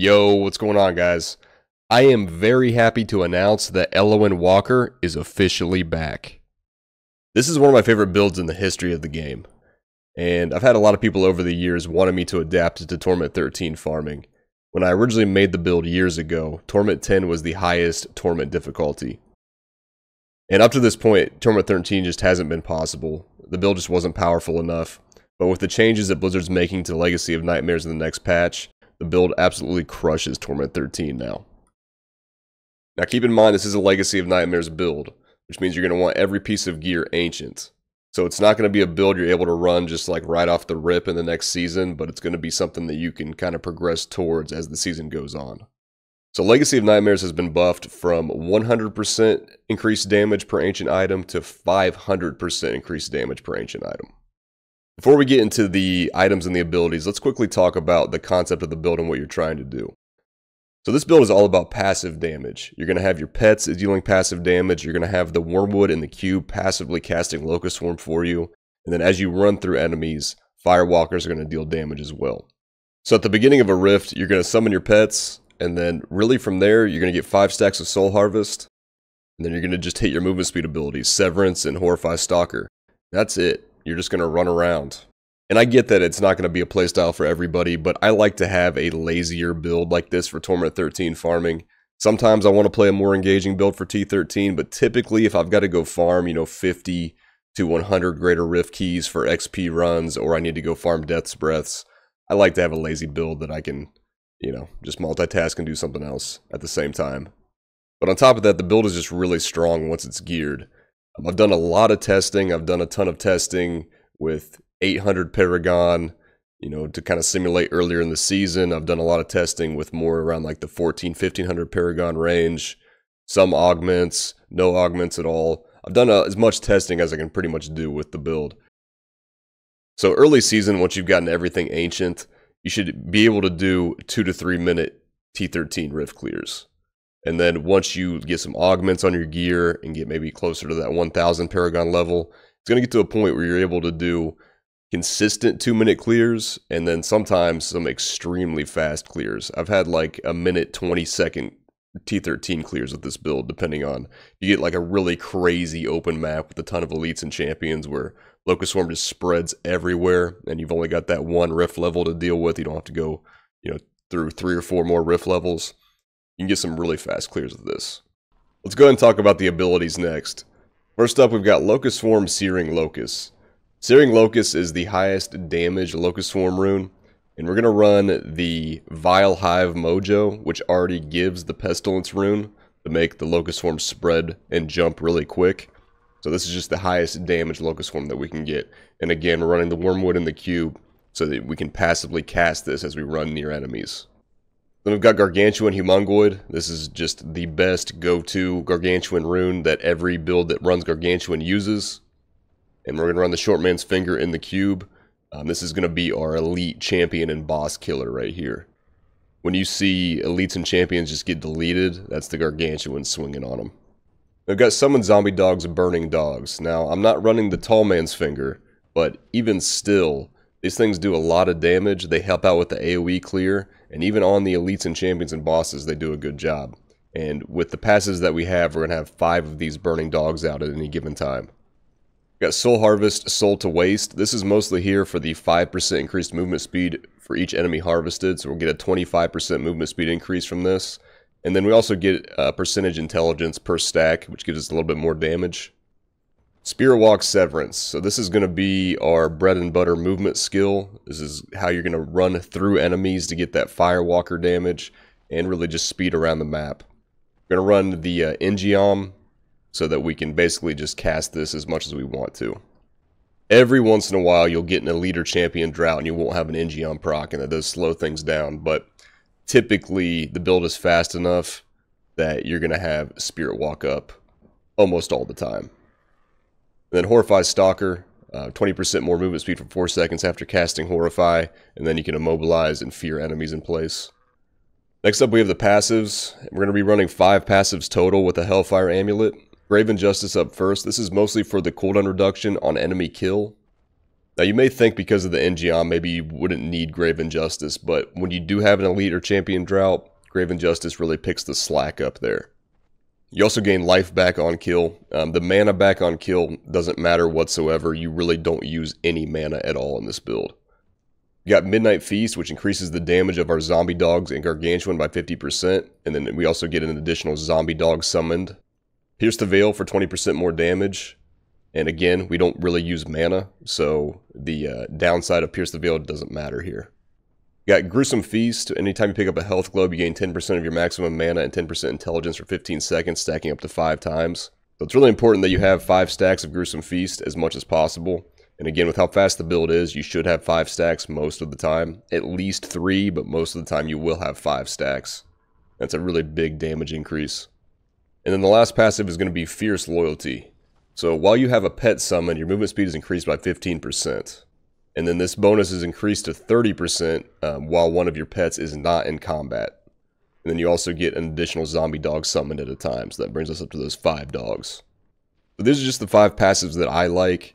Yo, what's going on, guys? I am very happy to announce that LoN Walker is officially back. This is one of my favorite builds in the history of the game, and I've had a lot of people over the years wanting me to adapt it to Torment 13 farming. When I originally made the build years ago, Torment 10 was the highest Torment difficulty. And up to this point, Torment 13 just hasn't been possible. The build just wasn't powerful enough. But with the changes that Blizzard's making to Legacy of Nightmares in the next patch, the build absolutely crushes Torment 13 now. Now keep in mind this is a Legacy of Nightmares build, which means you're going to want every piece of gear ancient. So it's not going to be a build you're able to run just like right off the rip in the next season, but it's going to be something that you can kind of progress towards as the season goes on. So Legacy of Nightmares has been buffed from 100% increased damage per ancient item to 500% increased damage per ancient item. Before we get into the items and the abilities, let's quickly talk about the concept of the build and what you're trying to do. So this build is all about passive damage. You're going to have your pets dealing passive damage, you're going to have the Wormwood and the Cube passively casting Locust Swarm for you, and then as you run through enemies, Firewalkers are going to deal damage as well. So at the beginning of a rift, you're going to summon your pets, and then really from there, you're going to get 5 stacks of Soul Harvest, and then you're going to just hit your movement speed abilities, Severance and Horrify Stalker. That's it. You're just going to run around. And I get that it's not going to be a playstyle for everybody, but I like to have a lazier build like this for Torment 13 farming. Sometimes I want to play a more engaging build for T13, but typically if I've got to go farm, 50 to 100 greater rift keys for XP runs, or I need to go farm Death's Breaths, I like to have a lazy build that I can, just multitask and do something else at the same time. But on top of that, the build is just really strong once it's geared. I've done a lot of testing. I've done a ton of testing with 800 Paragon, to kind of simulate earlier in the season. I've done a lot of testing with more around like the 1500 Paragon range, some augments, no augments at all. I've done as much testing as I can pretty much do with the build. So early season, once you've gotten everything ancient, you should be able to do 2 to 3 minute T13 rift clears. And then once you get some augments on your gear and get maybe closer to that 1000 Paragon level, it's going to get to a point where you're able to do consistent 2-minute clears and then sometimes some extremely fast clears. I've had like a minute 20-second T13 clears with this build, depending on, you get like a really crazy open map with a ton of elites and champions where Locust Swarm just spreads everywhere and you've only got that one rift level to deal with. You don't have to go, through 3 or 4 more rift levels. You can get some really fast clears with this. Let's go ahead and talk about the abilities next. First up, we've got Locust Swarm Searing Locust. Searing Locust is the highest damage Locust Swarm rune, and we're going to run the Vile Hive Mojo, which already gives the Pestilence rune to make the Locust Swarm spread and jump really quick. So this is just the highest damage Locust Swarm that we can get. And again, we're running the Wormwood and the Cube so that we can passively cast this as we run near enemies. Then we've got Gargantuan Humongoid. This is just the best go-to Gargantuan rune that every build that runs Gargantuan uses. And we're going to run the Short Man's Finger in the Cube. This is going to be our elite champion and boss killer right here. When you see elites and champions just get deleted, that's the Gargantuan swinging on them. I've got Summon Zombie Dogs Burning Dogs. Now, I'm not running the Tall Man's Finger, but even still, these things do a lot of damage. They help out with the AoE clear, and even on the elites and champions and bosses, they do a good job. And with the passes that we have, we're going to have 5 of these burning dogs out at any given time. We've got Soul Harvest, Soul to Waste. This is mostly here for the 5% increased movement speed for each enemy harvested, so we'll get a 25% movement speed increase from this. And then we also get percentage intelligence per stack, which gives us a little bit more damage. Spirit Walk Severance. So this is going to be our bread and butter movement skill. This is how you're going to run through enemies to get that Firewalker damage and really just speed around the map. We're going to run the Engiom so that we can basically just cast this as much as we want to. Every once in a while you'll get an elite or champion drought and you won't have an Engiom proc, and that does slow things down, but typically the build is fast enough that you're going to have Spirit Walk up almost all the time. And then Horrify Stalker, 20% more movement speed for 4 seconds after casting Horrify, and then you can immobilize and fear enemies in place. Next up we have the passives. We're going to be running 5 passives total with a Hellfire Amulet. Grave Injustice up first. This is mostly for the cooldown reduction on enemy kill. Now you may think because of the Engeom maybe you wouldn't need Grave Injustice, but when you do have an Elite or Champion drought, Grave Injustice really picks the slack up there. You also gain life back on kill. The mana back on kill doesn't matter whatsoever. You really don't use any mana at all in this build. You got Midnight Feast, which increases the damage of our zombie dogs and Gargantuan by 50%, and then we also get an additional zombie dog summoned. Pierce the Veil for 20% more damage. And again, we don't really use mana, so the downside of Pierce the Veil doesn't matter here. You got Gruesome Feast. Anytime you pick up a health globe, you gain 10% of your maximum mana and 10% intelligence for 15 seconds, stacking up to 5 times. So it's really important that you have 5 stacks of Gruesome Feast as much as possible. And again, with how fast the build is, you should have 5 stacks most of the time. At least 3, but most of the time you will have 5 stacks. That's a really big damage increase. And then the last passive is going to be Fierce Loyalty. So while you have a pet summon, your movement speed is increased by 15%. And then this bonus is increased to 30% while one of your pets is not in combat. And then you also get an additional zombie dog summoned at a time. So that brings us up to those 5 dogs. So these are just the 5 passives that I like.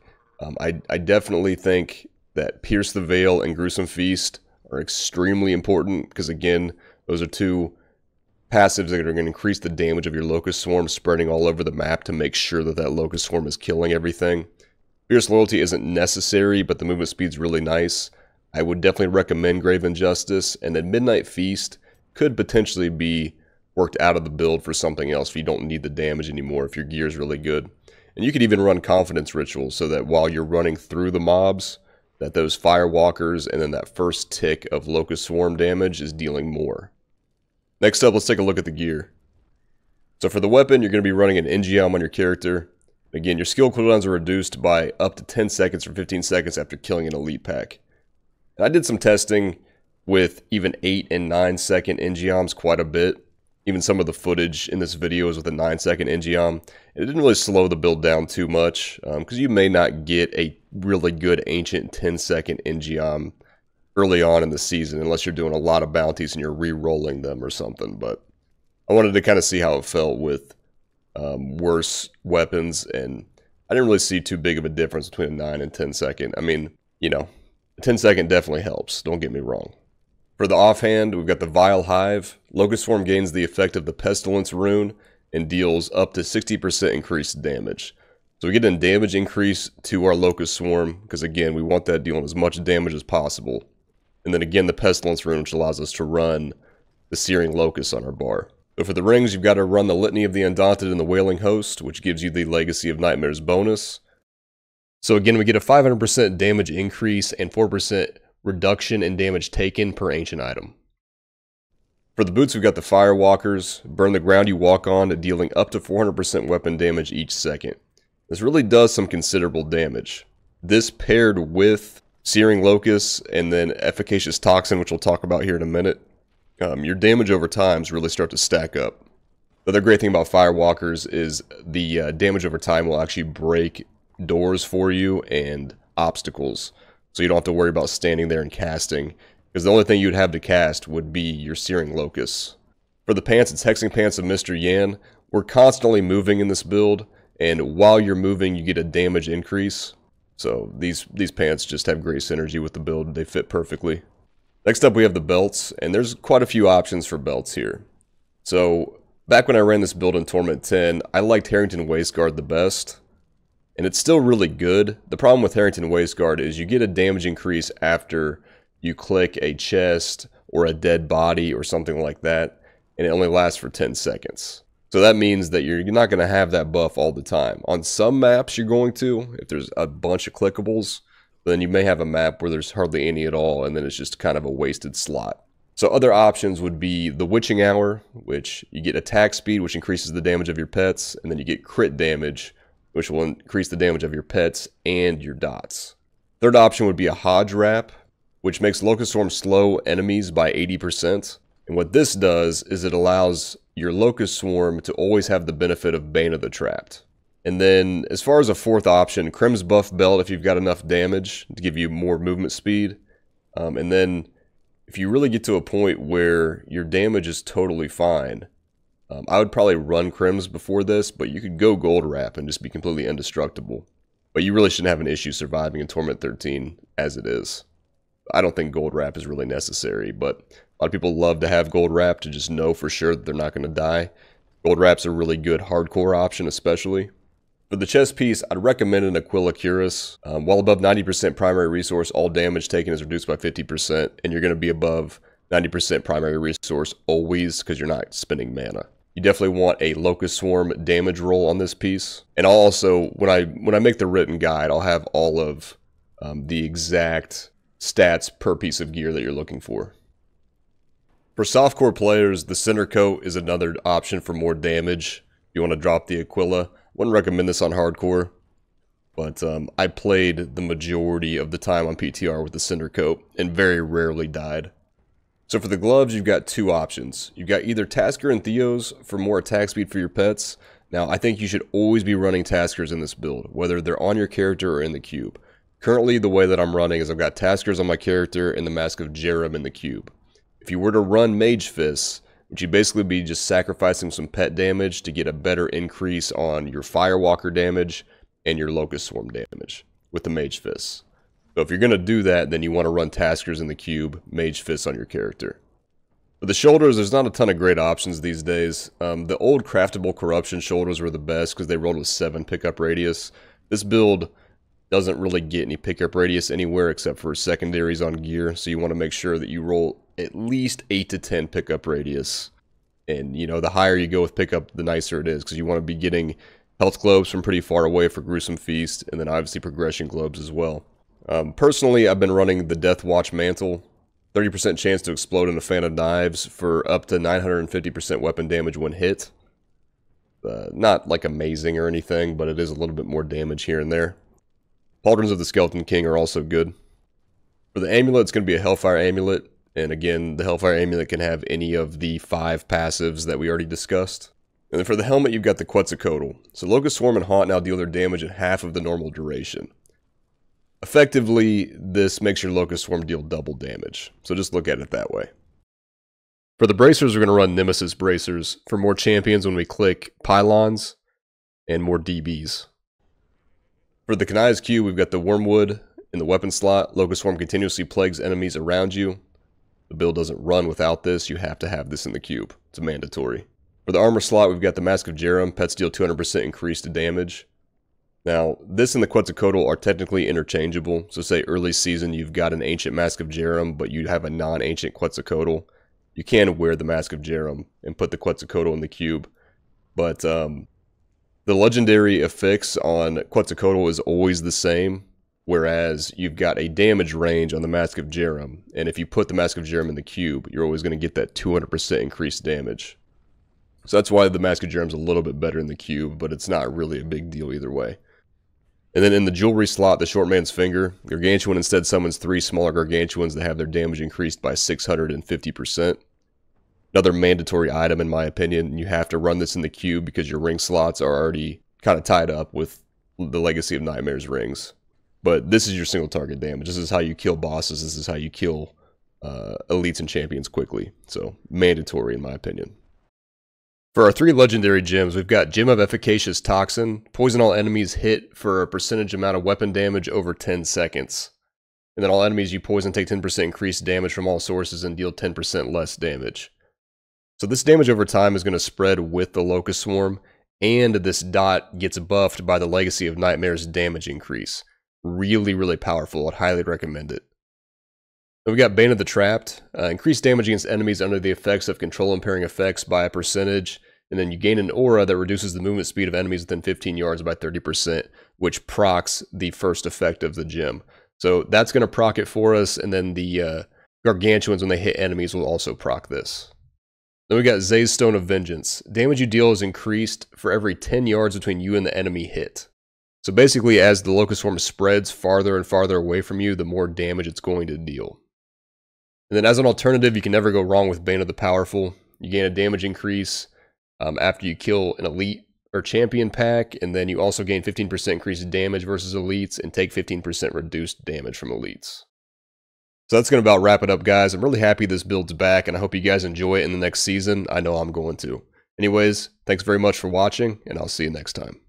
I definitely think that Pierce the Veil and Gruesome Feast are extremely important. Because again, those are 2 passives that are going to increase the damage of your Locust Swarm spreading all over the map to make sure that that Locust Swarm is killing everything. Fierce Loyalty isn't necessary, but the movement speed's really nice. I would definitely recommend Grave Injustice, and then Midnight Feast could potentially be worked out of the build for something else if you don't need the damage anymore, if your gear is really good. And you could even run Confidence Rituals so that while you're running through the mobs, that those Firewalkers and then that first tick of Locust Swarm damage is dealing more. Next up, let's take a look at the gear. So for the weapon, you're going to be running an Engeom on your character. Again, your skill cooldowns are reduced by up to 10 seconds or 15 seconds after killing an elite pack. And I did some testing with even 8 and 9 second Engeoms quite a bit. Even some of the footage in this video is with a 9-second Engeom. It didn't really slow the build down too much, because you may not get a really good ancient 10-second Engeom early on in the season, unless you're doing a lot of bounties and you're re-rolling them or something. But I wanted to kind of see how it felt with worse weapons, and I didn't really see too big of a difference between a 9 and 10 second. I mean, you know, a 10 second definitely helps, don't get me wrong. For the offhand, we've got the Vile Hive. Locust Swarm gains the effect of the Pestilence rune and deals up to 60% increased damage. So we get a damage increase to our Locust Swarm, because again, we want that dealing as much damage as possible. And then again, the Pestilence rune, which allows us to run the Searing Locust on our bar. So for the rings, you've got to run the Litany of the Undaunted and the Wailing Host, which gives you the Legacy of Nightmares bonus. So again, we get a 500% damage increase and 4% reduction in damage taken per ancient item. For the boots, we've got the Firewalkers. Burn the ground you walk on, dealing up to 400% weapon damage each second. This really does some considerable damage. This paired with Searing Locusts and then Efficacious Toxin, which we'll talk about here in a minute, your damage over times really start to stack up. The other great thing about Firewalkers is the damage over time will actually break doors for you and obstacles. So you don't have to worry about standing there and casting, because the only thing you'd have to cast would be your Searing Locusts. For the pants, it's Hexing Pants of Mr. Yan. We're constantly moving in this build, and while you're moving, you get a damage increase. So these pants just have great synergy with the build. They fit perfectly. Next up, we have the belts, and there's quite a few options for belts here. So back when I ran this build in Torment 10, I liked Harrington Waistguard the best, and it's still really good. The problem with Harrington Waistguard is you get a damage increase after you click a chest or a dead body or something like that, and it only lasts for 10 seconds. So that means that you're not going to have that buff all the time. On some maps you're going to, if there's a bunch of clickables, then you may have a map where there's hardly any at all, and then it's just kind of a wasted slot. So other options would be the Witching Hour, which you get attack speed, which increases the damage of your pets, and then you get crit damage, which will increase the damage of your pets and your dots. Third option would be a Hodge Wrap, which makes Locust Swarm slow enemies by 80%. And what this does is it allows your Locust Swarm to always have the benefit of Bane of the Trapped. And then, as far as a fourth option, Crim's Buff Belt if you've got enough damage to give you more movement speed. And then, if you really get to a point where your damage is totally fine, I would probably run Crims before this, but you could go Gold Wrap and just be completely indestructible. but you really shouldn't have an issue surviving in Torment 13 as it is. I don't think gold wrap is really necessary, but a lot of people love to have gold wrap to just know for sure that they're not going to die. Gold wrap's a really good hardcore option, especially. For the chest piece, I'd recommend an Aquila Cuirass. While above 90% primary resource, all damage taken is reduced by 50%, and you're going to be above 90% primary resource always because you're not spending mana. You definitely want a Locust Swarm damage roll on this piece. And I'll also, when I make the written guide, I'll have all of the exact stats per piece of gear that you're looking for. For softcore players, the Center Coat is another option for more damage. If you want to drop the Aquila, wouldn't recommend this on hardcore, but I played the majority of the time on PTR with the Center Coat and very rarely died. So for the gloves, you've got two options. You've got either Tasker and Theos for more attack speed for your pets. Now, I think you should always be running Taskers in this build, whether they're on your character or in the cube. Currently, the way that I'm running is I've got Taskers on my character and the Mask of Jerem in the cube. If you were to run Mage Fists, which you'd basically be just sacrificing some pet damage to get a better increase on your Firewalker damage and your Locust Swarm damage with the Mage Fists. So if you're going to do that, then you want to run Taskers in the cube, Mage Fists on your character. For the shoulders, there's not a ton of great options these days. The old craftable Corruption shoulders were the best because they rolled with 7 pickup radius. This build doesn't really get any pickup radius anywhere except for secondaries on gear, so you want to make sure that you roll at least 8 to 10 pickup radius. And, you know, the higher you go with pickup, the nicer it is, because you want to be getting health globes from pretty far away for Gruesome Feast, and then obviously progression globes as well. Personally, I've been running the Death Watch Mantle, 30% chance to explode in a fan of knives for up to 950% weapon damage when hit. Not like amazing or anything, but it is a little bit more damage here and there. Pauldrons of the Skeleton King are also good. For the amulet, it's going to be a Hellfire Amulet. And again, the Hellfire Amulet can have any of the 5 passives that we already discussed. And then for the helmet, you've got the Quetzalcoatl. So Locust Swarm and Haunt now deal their damage at half of the normal duration. Effectively, this makes your Locust Swarm deal double damage. So just look at it that way. For the bracers, we're going to run Nemesis bracers for more champions when we click pylons and more DBs. For the Kanai's Q, we've got the Wormwood in the weapon slot. Locust Swarm continuously plagues enemies around you. The build doesn't run without this. You have to have this in the cube. It's mandatory. For the armor slot, we've got the Mask of Jerem. Pets deal 200% increased damage. Now, this and the Quetzalcoatl are technically interchangeable. So say early season, you've got an ancient Mask of Jerem, but you have a non-ancient Quetzalcoatl. You can wear the Mask of Jerem and put the Quetzalcoatl in the cube. But the legendary affix on Quetzalcoatl is always the same. Whereas you've got a damage range on the Mask of Jerem, and if you put the Mask of Jerem in the cube, you're always going to get that 200% increased damage. So that's why the Mask of Jerem's a little bit better in the cube, but it's not really a big deal either way. And then in the jewelry slot, the Short Man's Finger, Gargantuan instead summons 3 smaller Gargantuans that have their damage increased by 650%. Another mandatory item in my opinion, and you have to run this in the cube because your ring slots are already kind of tied up with the Legacy of Nightmares rings. But this is your single target damage. This is how you kill bosses. This is how you kill elites and champions quickly. So, mandatory in my opinion. For our 3 legendary gems, we've got Gem of Efficacious Toxin. Poison all enemies hit for a percentage amount of weapon damage over 10 seconds. And then all enemies you poison take 10% increased damage from all sources and deal 10% less damage. So this damage over time is going to spread with the Locust Swarm. And this dot gets buffed by the Legacy of Nightmares damage increase. Really, really powerful. I'd highly recommend it. Then we got Bane of the Trapped. Increased damage against enemies under the effects of control impairing effects by a percentage. And then you gain an aura that reduces the movement speed of enemies within 15 yards by 30%, which procs the first effect of the gem. So that's going to proc it for us. And then the Gargantuans, when they hit enemies, will also proc this. Then we got Zay's Stone of Vengeance. Damage you deal is increased for every 10 yards between you and the enemy hit. So basically, as the Locust Swarm spreads farther and farther away from you, the more damage it's going to deal. And then as an alternative, you can never go wrong with Bane of the Powerful. You gain a damage increase after you kill an elite or champion pack, and then you also gain 15% increased damage versus elites and take 15% reduced damage from elites. So that's going to about wrap it up, guys. I'm really happy this build's back, and I hope you guys enjoy it in the next season. I know I'm going to. Anyways, thanks very much for watching, and I'll see you next time.